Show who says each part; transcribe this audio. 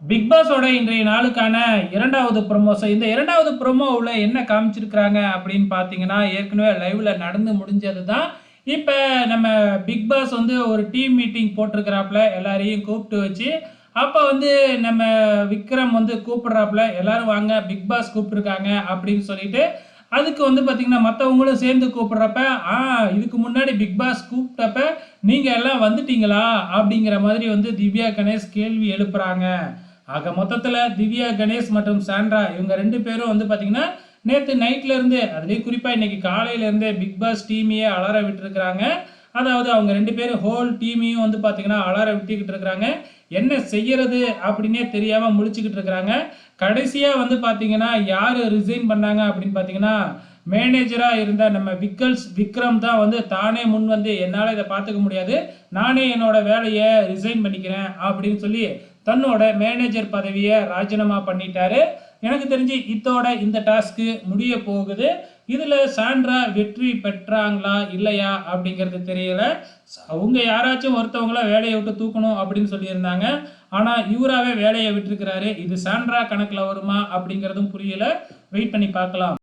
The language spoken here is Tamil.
Speaker 1: பிக் பாஸோட இன்றைய நாளுக்கான இரண்டாவது ப்ரொமோஷன். இந்த இரண்டாவது ப்ரொமோவுல என்ன காமிச்சிருக்கிறாங்க அப்படின்னு பார்த்தீங்கன்னா, ஏற்கனவே லைவ்ல நடந்து முடிஞ்சது தான். இப்ப நம்ம பிக் பாஸ் வந்து ஒரு டீம் மீட்டிங் போட்டிருக்கிறாப்ல. எல்லாரையும் கூப்பிட்டு வச்சு, அப்ப வந்து நம்ம விக்ரம் வந்து கூப்பிடுறாப்ல, "எல்லாரும் வாங்க பிக் பாஸ் கூப்பிட்டுருக்காங்க" அப்படின்னு சொல்லிட்டு, அதுக்கு வந்து பார்த்தீங்கன்னா, மத்தவங்களும் சேர்ந்து கூப்பிடுறப்ப, "ஆ இதுக்கு முன்னாடி பிக் பாஸ் கூப்பிட்டப்ப, நீங்க எல்லாம் வந்துட்டீங்களா?" அப்படிங்கிற மாதிரி வந்து திவ்யா கணேஷ் கேள்வி எழுப்புறாங்க. ஆக மொத்தத்துல திவ்யா கணேஷ் மற்றும் சாண்ட்ரா இவங்க 2 பேரும் வந்து பாத்தீங்கன்னா நேத்து நைட்ல இருந்து அதுலயும் குறிப்பா இன்னைக்கு காலையில இருந்தே பிக் பாஸ் டீமையே அலற விட்டுருக்காங்க. அதாவது அவங்க 2 பேரும் ஹோல் டீமையும் வந்து பாத்தீங்கன்னா அலற விட்டுக்கிட்டு இருக்காங்க. என்ன செய்யறது அப்படின்னே தெரியாம முழிச்சுக்கிட்டு இருக்காங்க. கடைசியா வந்து பாத்தீங்கன்னா யாரு ரிசைன் பண்ணாங்க அப்படின்னு பாத்தீங்கன்னா மேனேஜரா இருந்த நம்ம விக்ரம் தான் வந்து தானே முன் வந்து என்னால இதை பார்த்துக்க முடியாது, நானே என்னோட வேலையை ரிசைன் பண்ணிக்கிறேன் அப்படின்னு சொல்லி தன்னோட மேனேஜர் பதவியை ராஜினாமா பண்ணிட்டாரு. எனக்கு தெரிஞ்சு இத்தோட இந்த டாஸ்க்கு முடிய போகுது. இதுல சாண்ட்ரா வெற்றி பெற்றாங்களா இல்லையா அப்படிங்கிறது தெரியல. அவங்க யாராச்சும் ஒருத்தவங்கள வேலையை விட்டு தூக்கணும் அப்படின்னு சொல்லியிருந்தாங்க. ஆனா இவராவே வேலையை விட்டுருக்கிறாரு. இது சாண்ட்ரா கணக்குல வருமா அப்படிங்கிறதும் புரியல. வெயிட் பண்ணி பார்க்கலாம்.